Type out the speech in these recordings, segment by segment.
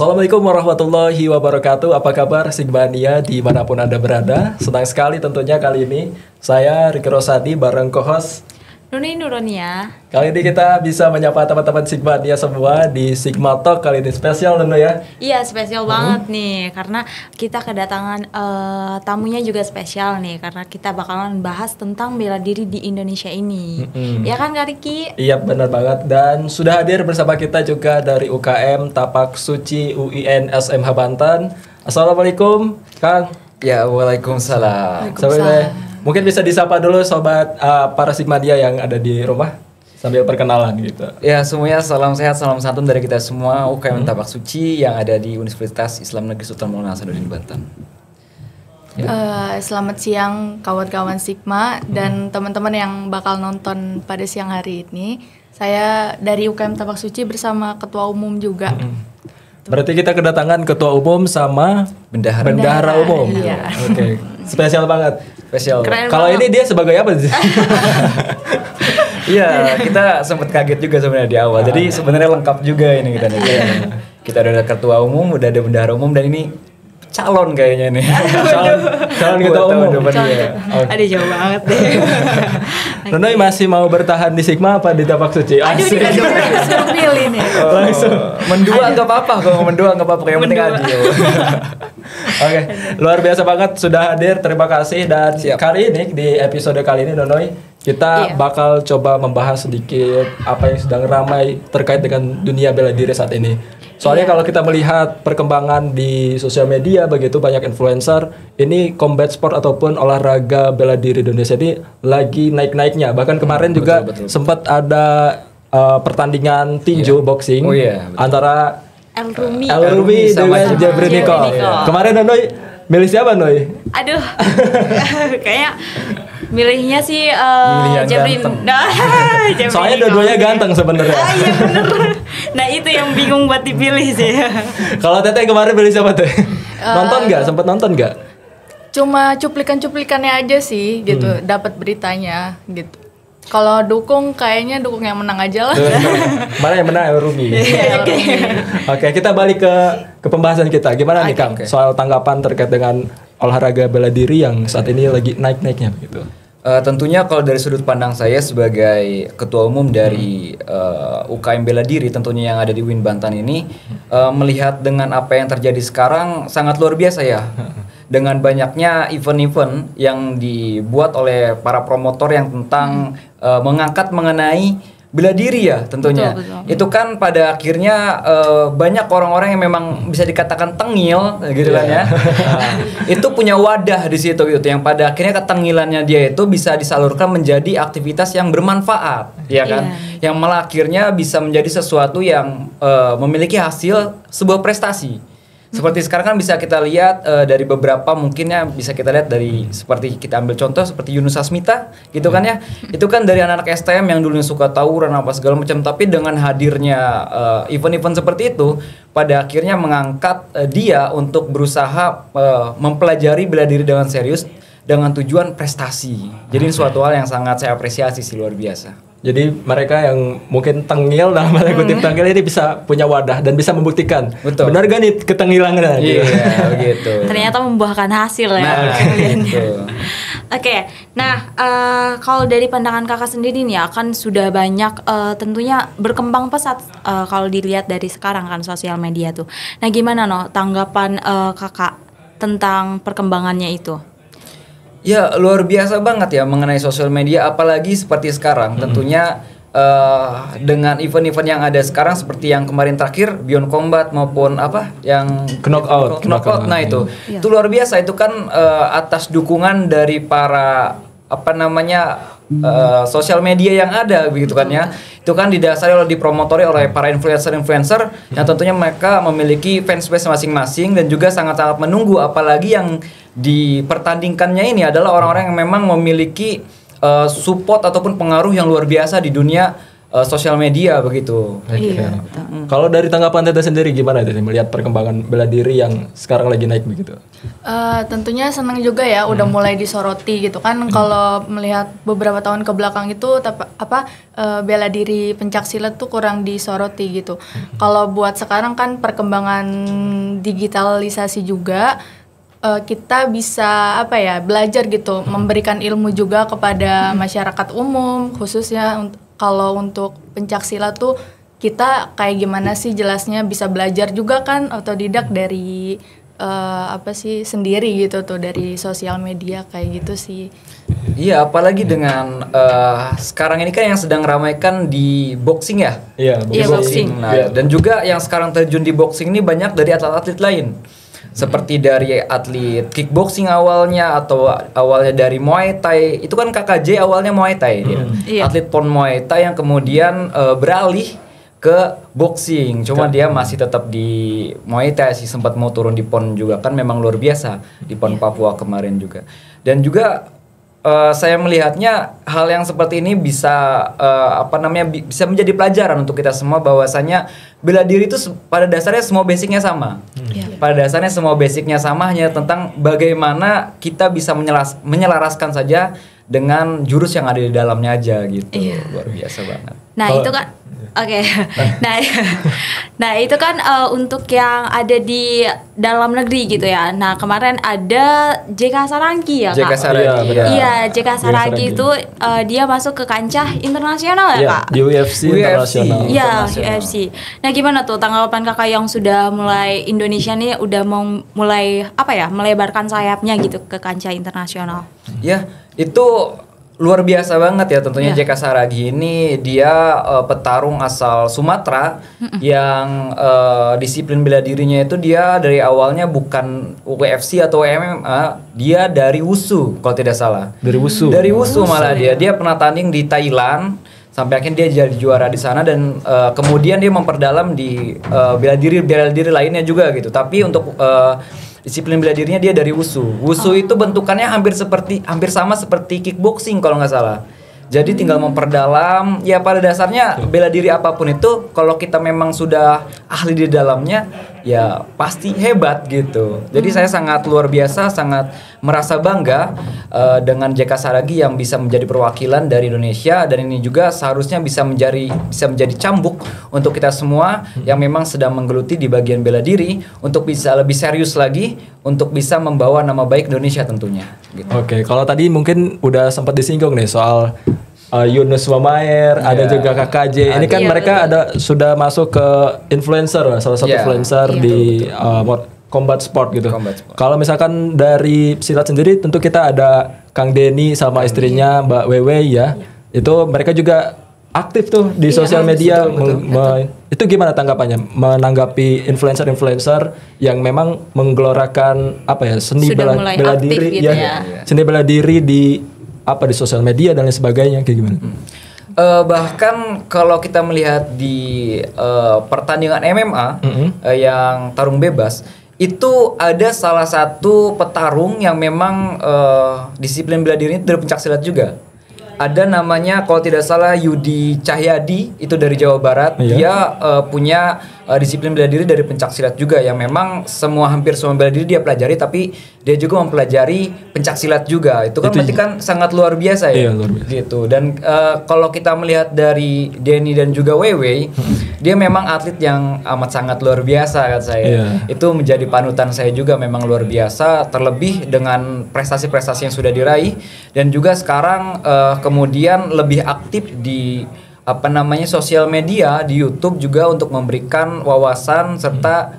Assalamualaikum warahmatullahi wabarakatuh. Apa kabar Sigmania dimanapun Anda berada? Senang sekali tentunya kali ini saya Riki Rosadi bareng co-host Nuni Nuronia. Kali ini kita bisa menyapa teman-teman Sigmania semua di Sigma Talk. Kali ini spesial Nunu ya. Iya spesial banget nih karena kita kedatangan tamunya juga spesial nih karena kita bakalan bahas tentang bela diri di Indonesia ini. Ya kan Kak Riki? Iya benar banget, dan sudah hadir bersama kita juga dari UKM Tapak Suci UIN SMH Banten. Assalamualaikum Kang. Ya, waalaikumsalam. Mungkin bisa disapa dulu sobat para Sigmania yang ada di rumah sambil perkenalan gitu. Ya, semuanya salam sehat, salam santun dari kita semua UKM Tapak Suci yang ada di Universitas Islam Negeri Sultan Maulana Hasanuddin Banten. Selamat siang kawan-kawan Sigma dan teman-teman yang bakal nonton pada siang hari ini. Saya dari UKM Tapak Suci bersama Ketua Umum juga. Berarti kita kedatangan Ketua Umum sama Bendahara Umum. Iya. Oke, spesial banget. Spesial. Kalau ini dia sebagai apa sih? Iya, kita sempat kaget juga sebenarnya di awal. Jadi sebenarnya lengkap juga ini kita nih. Kita udah ada Ketua Umum, udah ada Bendahara Umum, dan ini calon kayaknya nih. calon Ketua Umum. Aduh jauh banget deh. Nonoy masih mau bertahan di Sigma apa di Tapak Suci? Aduh disuruh pilih nih. Langsung mendua nggak apa-apa, kalau mendua nggak apa-apa, yang penting adil. Oke, luar biasa banget sudah hadir. Terima kasih. Dan kali ini di episode kali ini Nonoy kita bakal coba membahas sedikit apa yang sedang ramai terkait dengan dunia bela diri saat ini. Soalnya kalau kita melihat perkembangan di sosial media, begitu banyak influencer, ini combat sport ataupun olahraga bela diri Indonesia ini lagi naik-naiknya. Bahkan kemarin juga sempat ada pertandingan tinju boxing antara El Rumi dengan Jebri Nicole. Kemarin Noy milih siapa Noy? Aduh, kayak milihnya sih Jebri. Soalnya dua-duanya ganteng sebenarnya. Iya bener. Nah itu yang bingung buat dipilih sih. Kalau Teteh kemarin milih siapa Teh? Nonton nggak? Sempet nonton nggak? Cuma cuplikan-cuplikannya aja sih gitu, dapat beritanya gitu. Kalau dukung kayaknya dukung yang menang aja lah. Mana yang menang? Rumi. Oke, kita balik ke pembahasan kita. Gimana nih Kang? Soal tanggapan terkait dengan olahraga bela diri yang saat ini lagi naik-naiknya gitu. Tentunya kalau dari sudut pandang saya sebagai ketua umum dari UKM Bela Diri tentunya yang ada di UIN Banten ini, melihat dengan apa yang terjadi sekarang sangat luar biasa ya. Dengan banyaknya event-event yang dibuat oleh para promotor yang tentang mengangkat mengenai bela diri ya tentunya. Betul. Itu kan pada akhirnya banyak orang-orang yang memang bisa dikatakan tengil gitu kan ya. Itu punya wadah di situ gitu yang pada akhirnya ketengilannya dia itu bisa disalurkan menjadi aktivitas yang bermanfaat, ya kan? Yang malah akhirnya bisa menjadi sesuatu yang memiliki hasil sebuah prestasi. Seperti sekarang kan bisa kita lihat dari beberapa mungkinnya bisa kita lihat dari seperti kita ambil contoh seperti Yunus Asmita gitu kan ya. Itu kan dari anak-anak STM yang dulunya suka tawuran apa segala macam, tapi dengan hadirnya event-event seperti itu pada akhirnya mengangkat dia untuk berusaha mempelajari bela diri dengan serius dengan tujuan prestasi. Jadi ini suatu hal yang sangat saya apresiasi sih, luar biasa. Jadi mereka yang mungkin tengil dalam tanda kutip tengil ini bisa punya wadah dan bisa membuktikan. Betul. Benar gak nih ketengilannya? Iya, begitu. Ternyata membuahkan hasil ya. Nah, gitu. Oke, nah kalau dari pandangan kakak sendiri nih ya kan sudah banyak tentunya berkembang pesat kalau dilihat dari sekarang kan sosial media tuh. Nah gimana tanggapan kakak tentang perkembangannya itu? Ya luar biasa banget ya mengenai sosial media, apalagi seperti sekarang tentunya dengan event-event yang ada sekarang seperti yang kemarin terakhir Beyond Combat maupun apa yang Knockout. Nah itu luar biasa. Itu kan atas dukungan dari para sosial media yang ada begitu kan ya. Itu kan didasari oleh dipromotori oleh para influencer yang tentunya mereka memiliki fansbase masing-masing dan juga sangat-sangat menunggu, apalagi yang dipertandingkannya ini adalah orang-orang yang memang memiliki support ataupun pengaruh yang luar biasa di dunia sosial media begitu. Iya. Kalau dari tanggapan Teteh sendiri gimana itu melihat perkembangan bela diri yang sekarang lagi naik begitu? Tentunya senang juga ya udah mulai disoroti gitu kan. Kalau melihat beberapa tahun ke belakang itu bela diri pencaksilat tuh kurang disoroti gitu. Kalau buat sekarang kan perkembangan digitalisasi juga, kita bisa belajar gitu, memberikan ilmu juga kepada masyarakat umum, khususnya kalau untuk pencaksilat tuh kita kayak gimana sih jelasnya, bisa belajar juga kan otodidak dari sendiri gitu tuh dari sosial media kayak gitu sih. Iya, apalagi dengan sekarang ini kan yang sedang ramaikan di boxing ya. Iya, boxing. Nah, dan juga yang sekarang terjun di boxing ini banyak dari atlet-atlet lain. Seperti dari atlet kickboxing awalnya atau awalnya dari Muay Thai. Itu kan KKJ awalnya Muay Thai dia. Iya. Atlet pon Muay Thai yang kemudian beralih ke boxing. Cuma dia masih tetap di Muay Thai sih, sempat mau turun di pon juga kan, memang luar biasa di pon Papua kemarin juga. Dan juga saya melihatnya hal yang seperti ini bisa bisa menjadi pelajaran untuk kita semua, bahwasanya bela diri itu pada dasarnya semua basicnya sama. Pada dasarnya semua basicnya sama, hanya tentang bagaimana kita bisa menyelaraskan saja dengan jurus yang ada di dalamnya aja gitu. Luar biasa banget. Nah, itu kan oke. Nah, itu kan untuk yang ada di dalam negeri gitu ya. Nah, kemarin ada JK Saragi ya, JK Kak? Saragi. Iya, JK Saragi itu dia masuk ke kancah internasional ya, Kak? Di UFC internasional. Iya, UFC. Nah, gimana tuh tanggapan Kakak yang sudah mulai Indonesia nih udah mau mulai melebarkan sayapnya gitu ke kancah internasional? Ya, itu luar biasa banget ya tentunya. JK Saragi ini dia petarung asal Sumatera yang disiplin bela dirinya itu dia dari awalnya bukan UFC atau MMA, dia dari Wushu kalau tidak salah. Dari Wushu. Dari Wushu malah dia pernah tanding di Thailand sampai akhirnya dia jadi juara di sana, dan kemudian dia memperdalam di bela diri lainnya juga gitu. Tapi untuk disiplin bela dirinya dia dari Wushu. Wushu itu bentukannya hampir sama seperti kickboxing kalau nggak salah. Jadi tinggal memperdalam. Ya pada dasarnya bela diri apapun itu kalau kita memang sudah ahli di dalamnya ya pasti hebat gitu. Jadi saya sangat luar biasa, sangat merasa bangga dengan JK Saragi yang bisa menjadi perwakilan dari Indonesia, dan ini juga seharusnya bisa menjadi cambuk untuk kita semua yang memang sedang menggeluti di bagian bela diri untuk bisa lebih serius lagi untuk bisa membawa nama baik Indonesia tentunya. Gitu. Oke, kalau tadi mungkin udah sempat disinggung nih soal Yunus Wamair, ada juga KKJ. Ini kan mereka sudah masuk ke influencer, salah satu influencer di combat sport gitu. Kalau misalkan dari silat sendiri, tentu kita ada Kang Denny sama istrinya Mbak Wewe ya. Itu mereka juga aktif tuh di sosial media. Itu gimana tanggapannya menanggapi influencer-influencer yang memang menggelorakan seni bela diri gitu seni bela diri di sosial media dan lain sebagainya, kayak gimana? Bahkan kalau kita melihat di pertandingan MMA yang tarung bebas, itu ada salah satu petarung yang memang disiplin bela diri dari pencaksilat juga. Ada namanya kalau tidak salah Yudi Cahyadi, itu dari Jawa Barat. Dia punya disiplin bela diri dari pencaksilat juga, yang memang hampir semua bela diri dia pelajari, tapi dia juga mempelajari pencaksilat juga. Itu kan berarti kan sangat luar biasa ya. Luar biasa. Gitu. Dan kalau kita melihat dari Denny dan juga Wewe, dia memang atlet yang amat sangat luar biasa kan saya. Itu menjadi panutan saya juga, memang luar biasa, terlebih dengan prestasi-prestasi yang sudah diraih, dan juga sekarang kemudian lebih aktif di sosial media, di YouTube juga untuk memberikan wawasan serta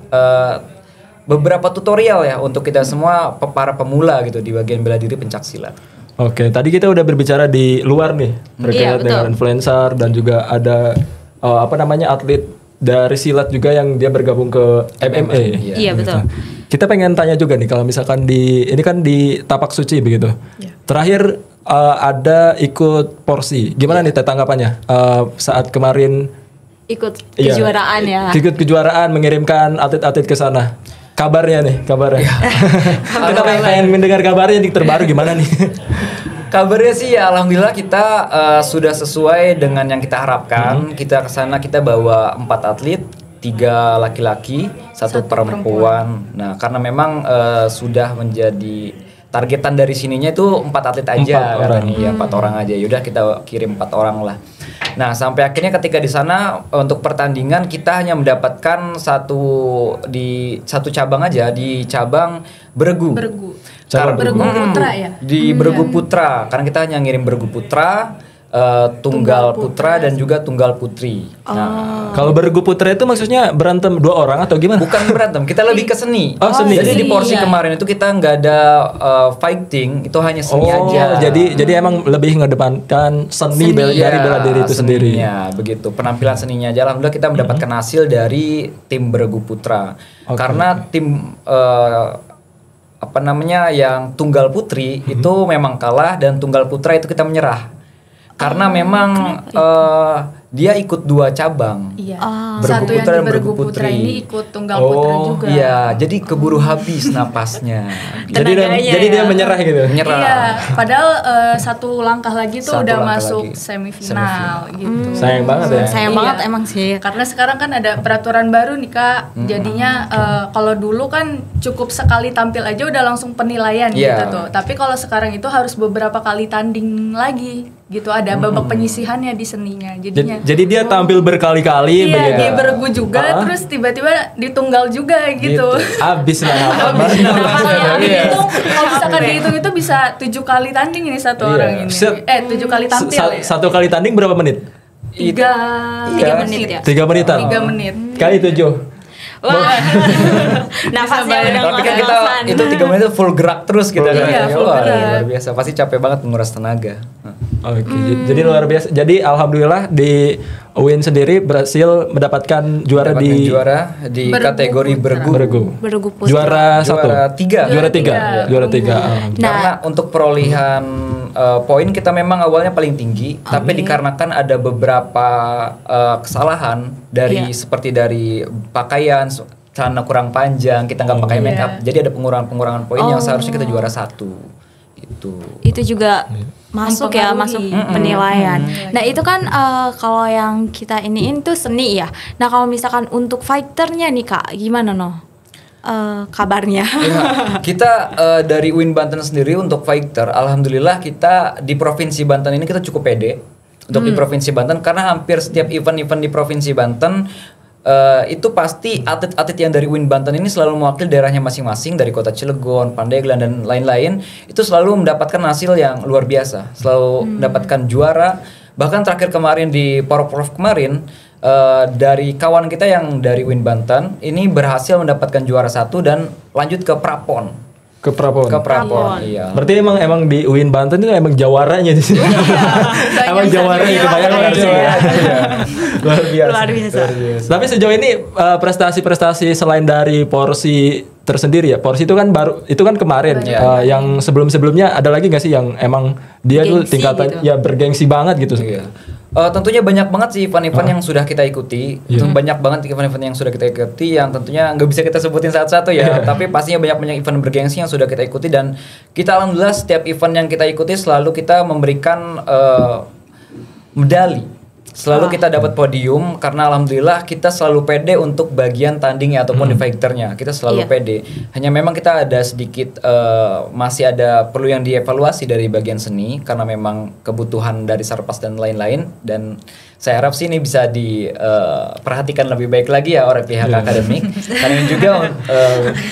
beberapa tutorial ya untuk kita semua para pemula gitu di bagian bela diri pencaksilat. Oke, tadi kita udah berbicara di luar nih terkait dengan influencer, dan juga ada atlet dari silat juga yang dia bergabung ke MMA. Iya betul. Kita pengen tanya juga nih, kalau misalkan ini kan di Tapak Suci begitu. Terakhir ada ikut porsi. Gimana nih tanggapannya saat kemarin ikut kejuaraan ikut kejuaraan, mengirimkan atlet-atlet ke sana? Kabarnya. Kita pengen mendengar kabarnya nih terbaru gimana nih? Kabarnya sih ya alhamdulillah kita sudah sesuai dengan yang kita harapkan. Kita kesana kita bawa 4 atlet, 3 laki-laki, 1 perempuan. Nah karena memang sudah menjadi targetan dari sininya itu 4 atlet aja katanya ya 4 orang aja. Yaudah kita kirim 4 orang lah. Nah sampai akhirnya ketika di sana untuk pertandingan kita hanya mendapatkan satu cabang aja di cabang beregu. Beregu putra ya. Di beregu putra karena kita hanya ngirim beregu putra, tunggal putra dan juga tunggal putri. Nah, kalau beregu putra itu maksudnya berantem 2 orang atau gimana? bukan berantem, kita lebih ke seni. Oh, seni. Jadi di porsi kemarin itu kita nggak ada fighting, itu hanya seni aja. Jadi emang lebih ngedepankan seni dari bela diri itu sendiri. Ya, begitu. Penampilan seninya aja alhamdulillah kita mendapatkan hasil dari tim beregu putra. Karena tim yang tunggal putri itu memang kalah dan tunggal putra itu kita menyerah. Karena memang dia ikut 2 cabang. Iya. Beregu Satu yang putra di dan beregu beregu putra putri. ini ikut tunggal putra juga. Iya, jadi keburu habis napasnya. Jadi dia menyerah gitu. Menyerah. Iya, padahal 1 langkah lagi tuh Satu udah langkah masuk lagi. semifinal gitu. Sayang banget ya. Sayang Iya. banget emang sih. Karena sekarang kan ada peraturan baru nih Kak. Jadinya kalau dulu kan cukup sekali tampil aja udah langsung penilaian Iya. gitu tuh. Tapi kalau sekarang itu harus beberapa kali tanding lagi gitu. Ada babak penyisihannya di seninya. Jadinya Jadi dia tampil berkali-kali iya, begitu. dia beregu juga, terus tiba-tiba ditunggal juga gitu. Habis lah. Iya. Kalau misalkan dihitung itu bisa 7 kali tanding ini satu orang ini. 7 kali tampil ya. 1 kali tanding berapa menit? 3 menit ya? 3 menitan. 3 menit. Kali 7. Wah. Nafasnya udah Tapi kan kita ngos-ngosan. itu 3 menit itu full gerak terus kita kan. Iya, full Wah, gerak. luar biasa. Pasti capek banget menguras tenaga. Oke, jadi luar biasa. Jadi alhamdulillah di Win sendiri berhasil mendapatkan juara Mendapatkan di juara di Beregu kategori beregu. Beregu putra. Juara 1. Juara 3. Juara 3. Juara 3. Karena untuk perolehan poin kita memang awalnya paling tinggi, tapi dikarenakan ada beberapa kesalahan dari seperti dari pakaian, celana kurang panjang, kita nggak pakai make up, jadi ada pengurangan poin yang seharusnya kita juara 1 gitu. Itu juga masuk ya, masuk penilaian. Nah itu kan kalau yang kita iniin tuh seni ya. Nah kalau misalkan untuk fighternya nih Kak, gimana kabarnya? Ya, kita dari Win Banten sendiri untuk fighter, alhamdulillah kita di provinsi Banten ini kita cukup pede untuk di provinsi Banten karena hampir setiap event-event di provinsi Banten itu pasti atlet-atlet yang dari Win Banten ini selalu mewakili daerahnya masing-masing dari kota Cilegon, Pandeglang dan lain-lain itu selalu mendapatkan hasil yang luar biasa, selalu mendapatkan juara. Bahkan terakhir kemarin di Porprov kemarin dari kawan kita yang dari Win Banten ini berhasil mendapatkan juara 1 dan lanjut ke Prapon. Ke Prapon. Iya. Berarti emang di UIN Banten itu emang jawaranya di sini. Emang jawara itu banyak banget sih. Luar biasa. Tapi sejauh ini prestasi-prestasi selain dari Porsi tersendiri ya. Porsi itu kan kemarin. Yang sebelum-sebelumnya ada lagi nggak sih yang emang dia tuh tingkatan gitu. ya bergengsi banget gitu. Iya. Tentunya banyak banget sih event-event yang sudah kita ikuti. Banyak banget event-event yang sudah kita ikuti yang tentunya nggak bisa kita sebutin satu-satu ya. Tapi pastinya banyak event bergengsi yang sudah kita ikuti dan kita alhamdulillah setiap event yang kita ikuti selalu kita memberikan medali. Selalu kita dapat podium karena alhamdulillah kita selalu pede untuk bagian tandingnya ataupun di fighternya. Kita selalu pede. Hanya memang kita ada sedikit masih ada perlu yang dievaluasi dari bagian seni karena memang kebutuhan dari Sarpas dan lain-lain dan saya harap sih ini bisa diperhatikan lebih baik lagi ya oleh pihak akademik karena ini juga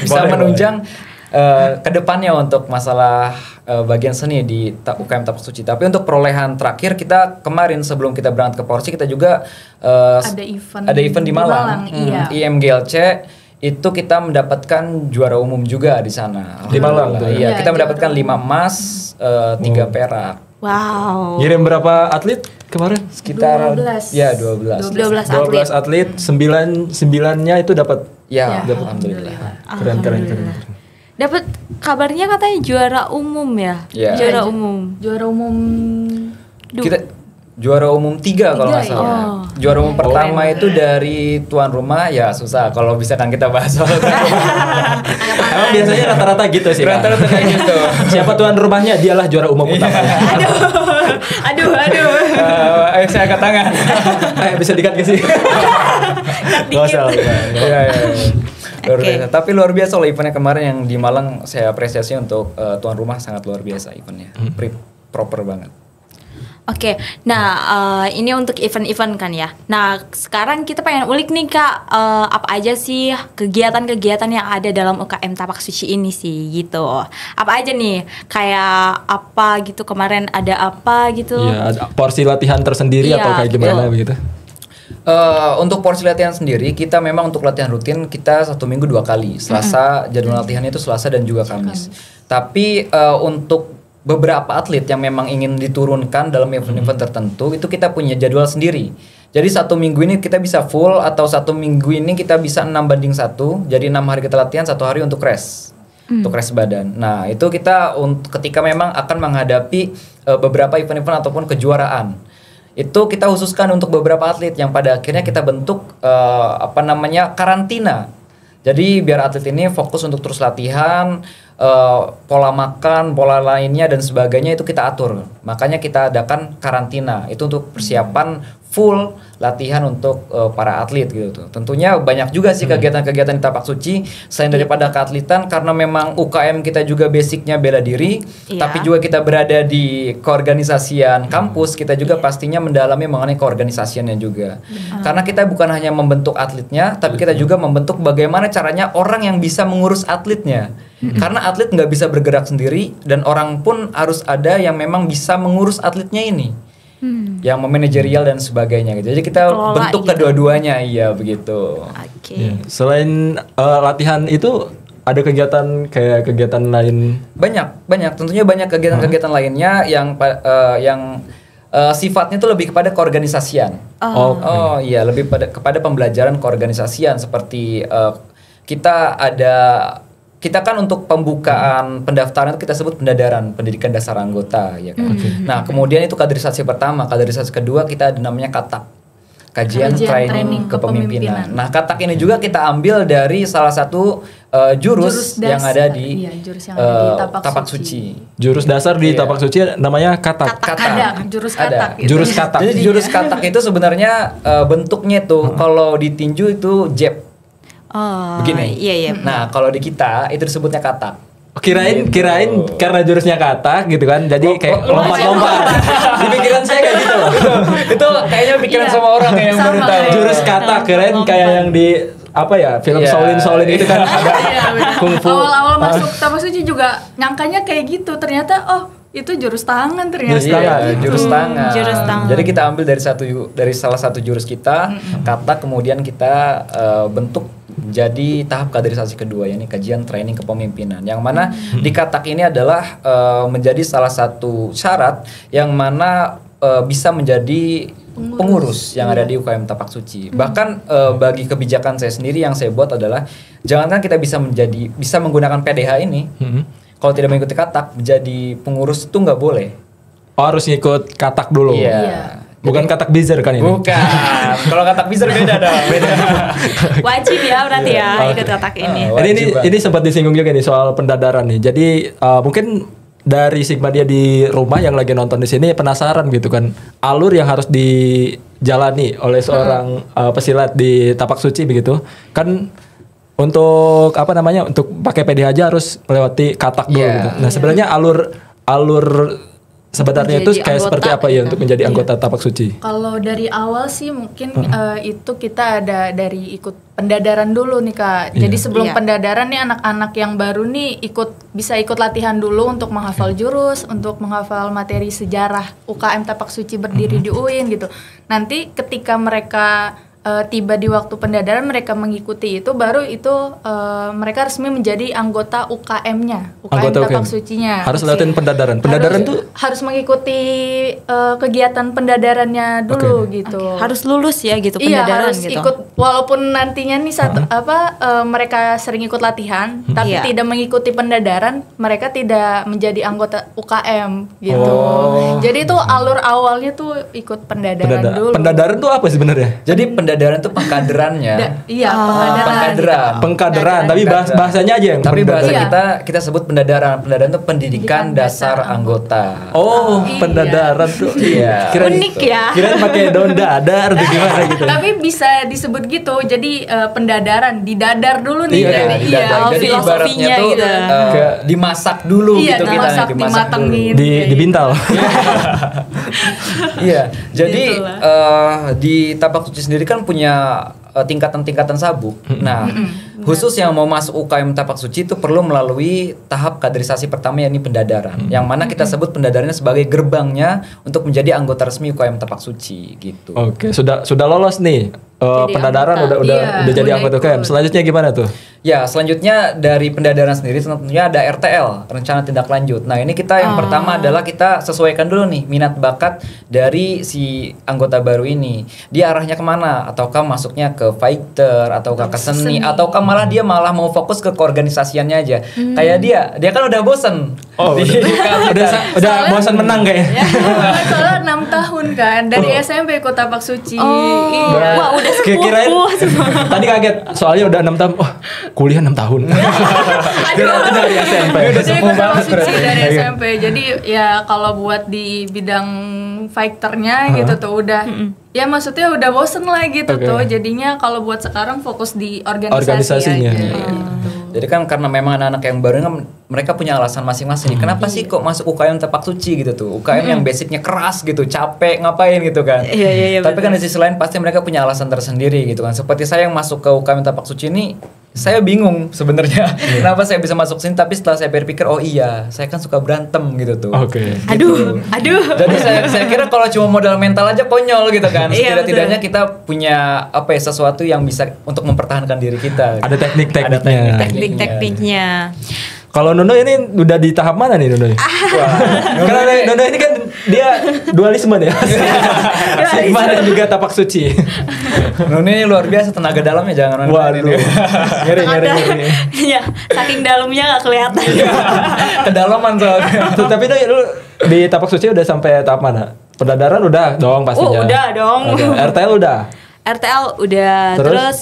bisa menunjang kedepannya untuk masalah bagian seni di UKM Tapak Suci. Tapi untuk perolehan terakhir kita kemarin sebelum kita berangkat ke Porsi kita juga ada event di Malang. IMGLC itu kita mendapatkan juara umum juga di sana. Di Malang tuh. Iya, kita mendapatkan 5 emas, 3 perak. Wow. Ngirim berapa atlet kemarin? Sekitar 12. Ya 12. 12 atlet. 9-nya itu dapat. Ya, alhamdulillah. Keren. Dapat kabarnya katanya juara umum ya? Iya. Juara umum. Juara umum Kita Juara umum 3 kalau nggak salah. Oh. Juara umum pertama itu dari tuan rumah, ya susah kalau bisa kan kita bahas soal Emang biasanya rata-rata gitu sih. rata-rata kayak gitu. Siapa tuan rumahnya, dialah juara umum utamanya. Aduh. Ayo saya angkat tangan. Bisa dikat gak sih? Gak usah. Iya. Luar Oke. biasa. Tapi luar biasa loh eventnya kemarin yang di Malang, saya apresiasi untuk tuan rumah, sangat luar biasa eventnya. Proper banget. Oke, nah ini untuk event-event kan ya. Nah sekarang kita pengen ulik nih Kak, apa aja sih kegiatan-kegiatan yang ada dalam UKM Tapak Suci ini sih gitu. Apa aja nih, kayak apa gitu, kemarin ada apa gitu. Iya, ada porsi latihan tersendiri Iya, atau kayak gimana betul. begitu? Untuk porsi latihan sendiri, kita memang untuk latihan rutin kita 1 minggu 2 kali. Selasa, jadwal latihannya itu Selasa dan juga Kamis. Tapi untuk beberapa atlet yang memang ingin diturunkan dalam event-event tertentu, itu kita punya jadwal sendiri. Jadi 1 minggu ini kita bisa full, atau 1 minggu ini kita bisa 6:1. Jadi 6 hari kita latihan, 1 hari untuk rest. Untuk rest badan. Nah itu kita ketika memang akan menghadapi beberapa event-event ataupun kejuaraan, itu kita khususkan untuk beberapa atlet yang pada akhirnya kita bentuk karantina. Jadi biar atlet ini fokus untuk terus latihan, pola makan, pola lainnya dan sebagainya itu kita atur. Makanya kita adakan karantina. Itu untuk persiapan full latihan untuk para atlet gitu. Tentunya banyak juga sih kegiatan-kegiatan di Tapak Suci selain daripada keatletan, karena memang UKM kita juga basicnya bela diri, Iya. tapi juga kita berada di keorganisasian kampus, kita juga pastinya mendalami mengenai keorganisasiannya juga. Karena kita bukan hanya membentuk atletnya, tapi kita juga membentuk bagaimana caranya orang yang bisa mengurus atletnya. Karena atlet nggak bisa bergerak sendiri, dan orang pun harus ada yang memang bisa mengurus atletnya ini, yang memanajerial dan sebagainya gitu. Jadi kita Kelola bentuk gitu. kedua-duanya, iya begitu. Oke. Iya. Selain latihan itu ada kegiatan kayak kegiatan lain. Banyak. Tentunya banyak kegiatan-kegiatan lainnya yang sifatnya itu lebih kepada keorganisasian. Oh iya, lebih kepada pembelajaran keorganisasian, seperti kita kan untuk pembukaan pendaftaran itu kita sebut pendadaran pendidikan dasar anggota, ya kan. Nah kemudian itu kaderisasi pertama, kaderisasi kedua kita ada namanya katak, kajian training kepemimpinan. Nah katak ini juga kita ambil dari salah satu jurus yang dasar, ada di, jurus yang ada di Tapak Suci. Jurus dasar di Tapak Suci namanya katak. Ada jurus Ada. katak gitu. Jurus katak. Jadi jurus katak itu sebenarnya bentuknya tuh kalau ditinju itu jab. Oh, Begini. Iya. Nah kalau di kita itu disebutnya katak. Kirain karena jurusnya katak gitu kan, jadi kayak lompat-lompat. Di pikiran saya kayak gitu loh. Itu kayaknya pikiran Iya. sama orang yang baru Sama, tahu. iya. Jurus katak, kirain kayak yang di apa ya, film Iya. Shaolin itu kan ada Iya, benar. kungfu. Awal-awal masuk Tapak Suci juga nyangkanya kayak gitu, ternyata itu jurus tangan ternyata. Jurus tangan. Iya, jurus tangan. Jurus tangan. Jadi kita ambil dari salah satu jurus kita, katak, kemudian kita bentuk jadi tahap kaderisasi kedua, yakni kajian training kepemimpinan. Yang mana di katak ini adalah menjadi salah satu syarat yang mana bisa menjadi pengurus yang ada di UKM Tapak Suci. Bahkan bagi kebijakan saya sendiri yang saya buat adalah jangankan kita bisa menggunakan PDH ini, kalau tidak mengikuti katak menjadi pengurus itu nggak boleh. Oh, harus ngikut katak dulu. Iya. Bukan katak bizer kan ini? Bukan. Kalau katak bisa beda dong. Beda. Wajib ya berarti ya ikut katak ini. Ini sempat disinggung juga nih soal pendadaran nih. Jadi mungkin dari Sigma dia di rumah yang lagi nonton di sini penasaran gitu kan, alur yang harus dijalani oleh seorang pesilat di Tapak Suci begitu kan. Untuk untuk pakai PDH aja harus melewati katak dulu gitu. Nah sebenarnya alur sebenarnya itu Menjadi kayak anggota seperti apa ya gitu. untuk menjadi anggota Tapak Suci? Kalau dari awal sih mungkin itu kita ada dari ikut pendadaran dulu nih Kak. Jadi sebelum Iya. pendadaran nih anak-anak yang baru nih bisa ikut latihan dulu untuk menghafal jurus, untuk menghafal materi sejarah UKM Tapak Suci berdiri di UIN gitu. Nanti ketika mereka tiba di waktu pendadaran mereka mengikuti itu, baru itu mereka resmi menjadi anggota UKM-nya, UKM Tapak Sucinya. Harus lewatin pendadaran. Pendadaran tuh harus mengikuti kegiatan pendadarannya dulu gitu. Harus lulus ya gitu Iya, pendadaran harus gitu. ikut, walaupun nantinya nih mereka sering ikut latihan, tapi Iya. tidak mengikuti pendadaran, mereka tidak menjadi anggota UKM gitu. Jadi itu alur awalnya tuh ikut pendadaran dulu. Pendadaran tuh apa sebenarnya? Jadi pendadaran itu pengkaderannya. Iya, pendadaran. Pengkaderan, tapi bahasanya aja yang Tapi bahasa Iya. kita sebut pendadaran. Pendadaran itu pendidikan dasar anggota. Oh, pendadaran tuh. Iya. Unik ya. Kirain pakai daun dadar atau gimana gitu. Tapi bisa disebut gitu. Jadi pendadaran didadar dulu nih. Iya, Jadi, didadar. Jadi filosofinya ibaratnya tuh gitu. dimasak dulu Iya, gitu dimasak, dulu. dimatengin. Dibintal. Iya, jadi Itulah. di Tapak Suci sendiri kan punya tingkatan-tingkatan sabuk. Nah, khusus yang mau masuk UKM Tapak Suci itu perlu melalui tahap kaderisasi pertama, yakni pendadaran. Yang mana kita sebut pendadarannya sebagai gerbangnya untuk menjadi anggota resmi UKM Tapak Suci gitu. Oke, sudah lolos nih. Jadi Pendadaran anggota. udah Iya, jadi udah anggota ikut. UKM. Selanjutnya gimana tuh? Ya, selanjutnya dari pendadaran sendiri tentunya ada RTL, rencana tindak lanjut. Nah, ini kita yang pertama adalah kita sesuaikan dulu nih minat bakat dari si anggota baru ini. Dia arahnya kemana? Ataukah masuknya ke fighter, ataukah ke seni, ataukah malah dia malah mau fokus ke keorganisasiannya aja. Kayak dia kan udah bosen. Oh, Di udah Soalnya- bosan menang kayaknya. Soalnya 6 tahun kan dari SMP ikut Tapak Suci. Iya. Wah, udah Kirain sepupu. tadi kaget soalnya udah 6 tahun. Oh, kuliah 6 tahun. Kirain dari SMP. Udah Dia sepuh ikut Tapak banget Suci berarti. dari Iya. SMP. Jadi ya kalau buat di bidang fighternya gitu tuh udah ya maksudnya udah bosen lah gitu Oke. tuh. Jadinya kalau buat sekarang fokus di organisasi Organisasinya. aja. Iya. Gitu. Jadi kan karena memang anak-anak yang baru kan mereka punya alasan masing-masing. Kenapa sih kok masuk UKM Tapak Suci gitu tuh? UKM yang basicnya keras gitu, capek ngapain gitu kan? Iya, Tapi kan di sisi lain pasti mereka punya alasan tersendiri gitu kan. Seperti saya yang masuk ke UKM Tapak Suci ini, saya bingung sebenarnya kenapa saya bisa masuk sini. Tapi setelah saya berpikir, oh iya, saya kan suka berantem gitu tuh. Oke. Aduh. Jadi saya kira kalau cuma modal mental aja konyol gitu kan. Iya, Setidak-tidaknya kita punya apa ya, sesuatu yang bisa untuk mempertahankan diri kita. Ada teknik-tekniknya. Ada teknik-teknik. Teknik-tekniknya. Kalau Nono ini udah di tahap mana nih Nono? Karena Nono ini kan dia dualisme ya. Sigma dan juga Tapak Suci. Nuni luar biasa tenaga dalamnya, jangan Waduh. Ngeri. Iya, saking dalamnya nggak kelihatan. Kedalaman soalnya. Tapi lu di Tapak Suci udah sampai tahap mana? Pendadaran udah dong pastinya. Udah dong. Oke. RTL udah. RTL udah, Terus? terus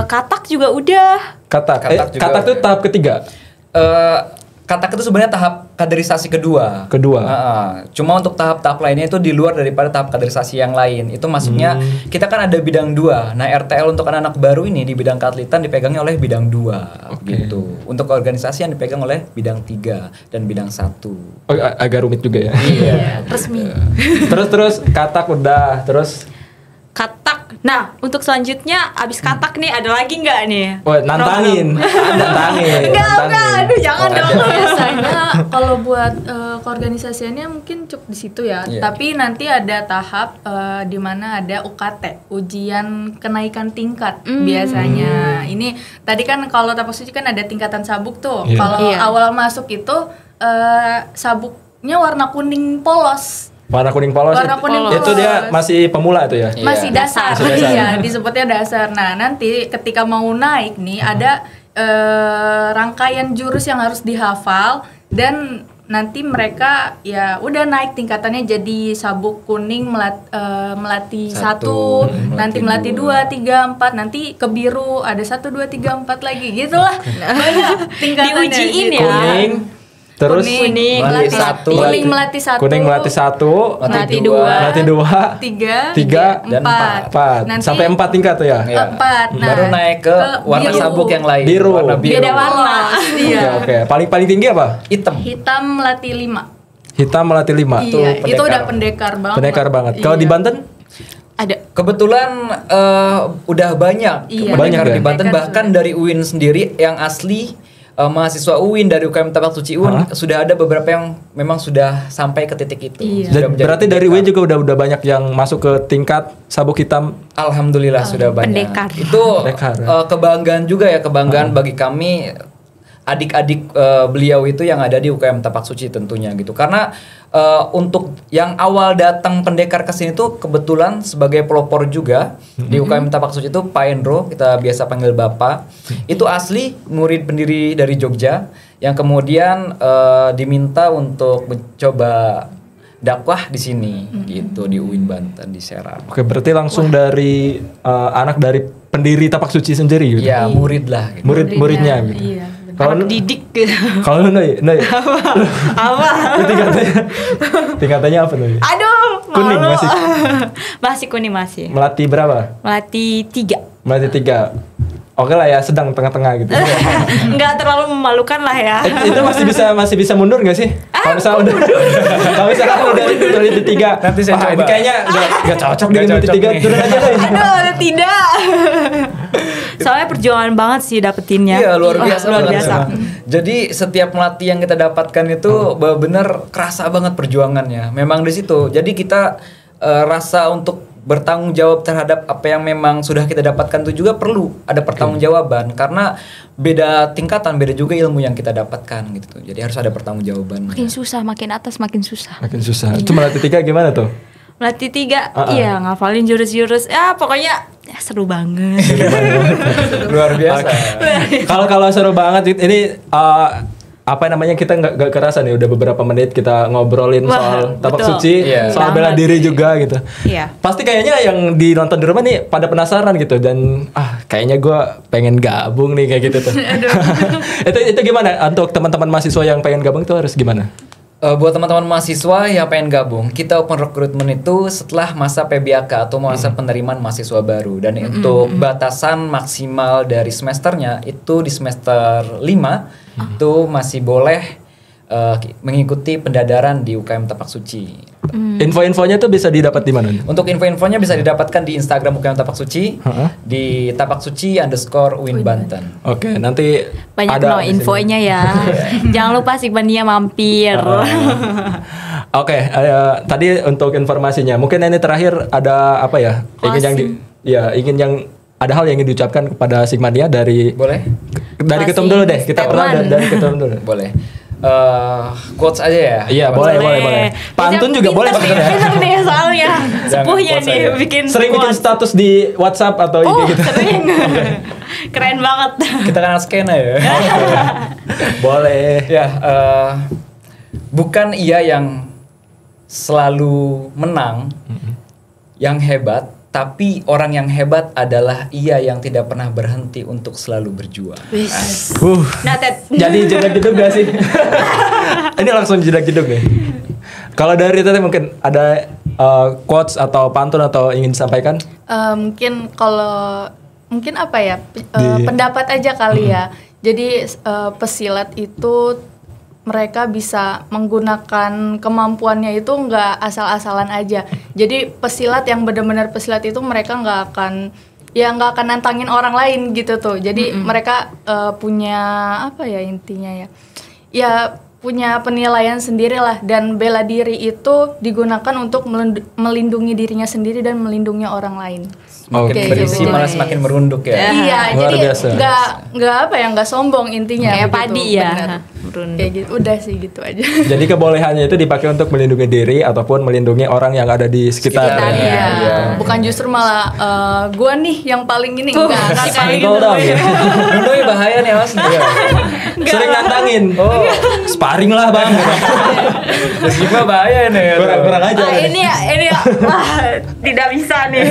katak juga udah. Katak. Katak juga Katak tuh udah. tahap ketiga. Katak itu sebenarnya tahap kaderisasi kedua. Cuma untuk tahap-tahap lainnya itu di luar daripada tahap kaderisasi yang lain. Itu masuknya kita kan ada bidang 2. Nah, RTL untuk anak-anak baru ini di bidang keatletan dipegangnya oleh bidang 2 gitu. Untuk organisasi yang dipegang oleh bidang 3 dan bidang 1. Oh, agak rumit juga ya. Iya. Resmi. terus katak udah, terus Katak. Nah, untuk selanjutnya abis katak nih ada lagi nggak nih? nantangin. Nantangin. Enggak, aduh jangan dong. Biasanya kalau buat keorganisasiannya mungkin cukup di situ ya. Iya. Tapi nanti ada tahap di mana ada UKT, ujian kenaikan tingkat biasanya. Ini tadi kan kalau Tapak Suci kan ada tingkatan sabuk tuh. Iya. Kalau Iya. awal masuk itu sabuknya warna kuning polos. Warna kuning polos. Warna kuning polos. Itu dia masih pemula itu ya. Iya. Masih dasar, Masih dasar. iya disebutnya dasar. Nah nanti ketika mau naik nih ada rangkaian jurus yang harus dihafal dan nanti mereka ya udah naik tingkatannya jadi sabuk kuning melati 1, Satu, nanti melati 2, 3, 4, nanti ke biru ada 1, 2, 3, 4 lagi gitulah banyak tingkatannya. Diujiin gitu. ya. Kuning. Terus Kuning, melati melati satu. kuning melati 1, kuning melati 1, Melati dua. dua. melati 2, 3, Tiga, dan 4. Nanti Sampai 4 tingkat tuh ya. Iya. 4. Nah, Baru naik ke warna biru. sabuk yang lain. Biru. Warna biru. Beda warna. Iya. Oke. Paling tinggi apa? Hitam. Hitam melati 5. Hitam melati 5. Iya, itu pendekar. udah pendekar banget. Pendekar banget. Kalau Iya. di Banten Ada. Kebetulan udah banyak Iya. pendekar Banyak di ya? Banten, Pendekar bahkan sudah. dari UIN sendiri yang asli mahasiswa UIN dari UKM Tapak Suci UIN sudah ada beberapa yang memang sudah sampai ke titik itu. Iya. Berarti dari UIN juga udah banyak yang masuk ke tingkat sabuk hitam. Alhamdulillah sudah banyak. Pendekar. Itu Pendekar, kebanggaan juga ya, kebanggaan bagi kami adik-adik beliau itu yang ada di UKM Tapak Suci tentunya gitu. Karena untuk yang awal datang pendekar ke sini tuh kebetulan sebagai pelopor juga di UKM Tapak Suci itu Pak Endro, kita biasa panggil Bapak. Itu asli murid pendiri dari Jogja yang kemudian diminta untuk mencoba dakwah di sini gitu di UIN Banten di Serang. Oke, berarti langsung dari anak dari pendiri Tapak Suci sendiri gitu. Ya, murid lah gitu. Murid-muridnya gitu. Iya. Kalau Anak didik gitu. Kalau lu Noy, Apa? tingkatannya apa Noy? Aduh, Kuning malu. masih. Masih kuning masih. Melati berapa? Melati 3. Melati 3. Oke lah ya, sedang tengah-tengah gitu. Enggak terlalu memalukan lah ya. Itu masih bisa mundur nggak sih? Kalau misalnya udah kalau misalnya udah Melati 3. Nanti saya coba. Ini kayaknya nggak cocok dengan Melati 3. nih. Turun aja Noy. Aduh, tidak. Soalnya perjuangan banget sih dapetinnya. Iya, luar biasa. Luar banget biasa. memang. Jadi setiap melatih yang kita dapatkan itu benar kerasa banget perjuangannya. Memang di situ. Jadi kita rasa untuk bertanggung jawab terhadap apa yang memang sudah kita dapatkan itu juga perlu ada pertanggungjawaban karena beda tingkatan, beda juga ilmu yang kita dapatkan gitu. Jadi harus ada pertanggungjawaban. Makin susah, makin atas makin susah. Makin susah. Itu Melati 3 gimana tuh? Melati 3, iya ngafalin jurus-jurus. Ya pokoknya ya, seru banget. Luar biasa. Kalau seru banget ini apa namanya, kita nggak kerasa nih udah beberapa menit kita ngobrolin soal Tapak betul. Suci, Iya. soal bela diri juga gitu. Iya. Pasti kayaknya yang dinonton di rumah nih pada penasaran gitu dan kayaknya gue pengen gabung nih kayak gitu tuh. itu gimana untuk teman-teman mahasiswa yang pengen gabung tuh harus gimana? Buat teman-teman mahasiswa yang pengen gabung, kita open recruitment itu setelah masa PBAK atau masa penerimaan mahasiswa baru. Dan untuk batasan maksimal dari semesternya itu di semester 5 itu masih boleh mengikuti pendadaran di UKM Tapak Suci. Info-infonya tuh bisa didapat di mana? Untuk info-infonya bisa didapatkan di Instagram UKM Tapak Suci di @tapaksuci_UIN Banten. Oke, nanti Banyak ada no infonya ya. Jangan lupa Sigmania mampir. Oke, tadi untuk informasinya. Mungkin ini terakhir ada apa ya? Ingin yang ada hal yang ingin diucapkan kepada Sigmania dari Boleh? Dari ketum dulu deh. Kita pernah dari ketum dulu. Boleh. Quotes aja ya? Iya, boleh. Pantun juga boleh sebenarnya. Pinter nih soalnya. Sepuhnya quotes nih aja. bikin Sering bikin quotes. status di WhatsApp atau IG gitu. Sering. Keren banget. Kita kan skena ya. Boleh. Ya, bukan ia yang selalu menang, yang hebat, tapi orang yang hebat adalah ia yang tidak pernah berhenti untuk selalu berjuang. Wis. Nah, Ted. jadi jedak jeduk gak sih? Ini langsung jedak jeduk nih. Kalau dari Teteh mungkin ada quotes atau pantun atau ingin disampaikan? Mungkin apa ya, pendapat aja kali ya. Jadi pesilat itu mereka bisa menggunakan kemampuannya itu nggak asal-asalan aja. Jadi pesilat yang benar-benar pesilat itu mereka nggak akan nantangin orang lain gitu tuh. Jadi mereka punya apa ya intinya ya? Ya punya penilaian sendiri lah, dan bela diri itu digunakan untuk melindungi dirinya sendiri dan melindungi orang lain. Makin berisi malah semakin merunduk ya. Iya, Luar jadi biasa. nggak sombong intinya. Kayak gitu, padi ya. bener. Kayak gitu, udah sih gitu aja. Jadi kebolehannya itu dipakai untuk melindungi diri ataupun melindungi orang yang ada di sekitar. Iya. Iya. Bukan justru malah gua nih yang paling ini enggak si paling Single dong ya. Doi bahaya nih awas. Sering nantangin. Sparring lah bang. Sigma bahaya nih. Kurang aja. Ini tidak bisa nih.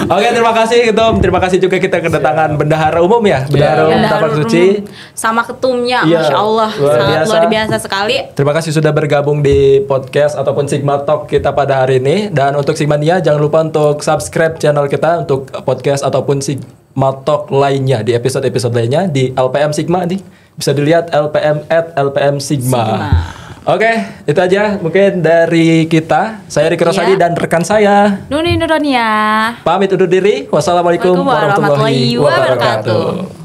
Oke, terima kasih Ketum. Terima kasih juga kita kedatangan bendahara umum ya. Bendahara umum Tapak Suci. Sama ketumnya, Iya, Masya Allah, sangat luar biasa sekali. Terima kasih sudah bergabung di podcast ataupun Sigma Talk kita pada hari ini. Dan untuk Sigmania jangan lupa untuk subscribe channel kita untuk podcast ataupun Sigma Talk lainnya di episode-episode lainnya di LPM Sigma nih. Bisa dilihat LPM Sigma. Oke, itu aja mungkin dari kita. Saya Riki Rosadi dan rekan saya Nuni Nuronia. pamit undur diri. Wassalamualaikum warahmatullahi wabarakatuh.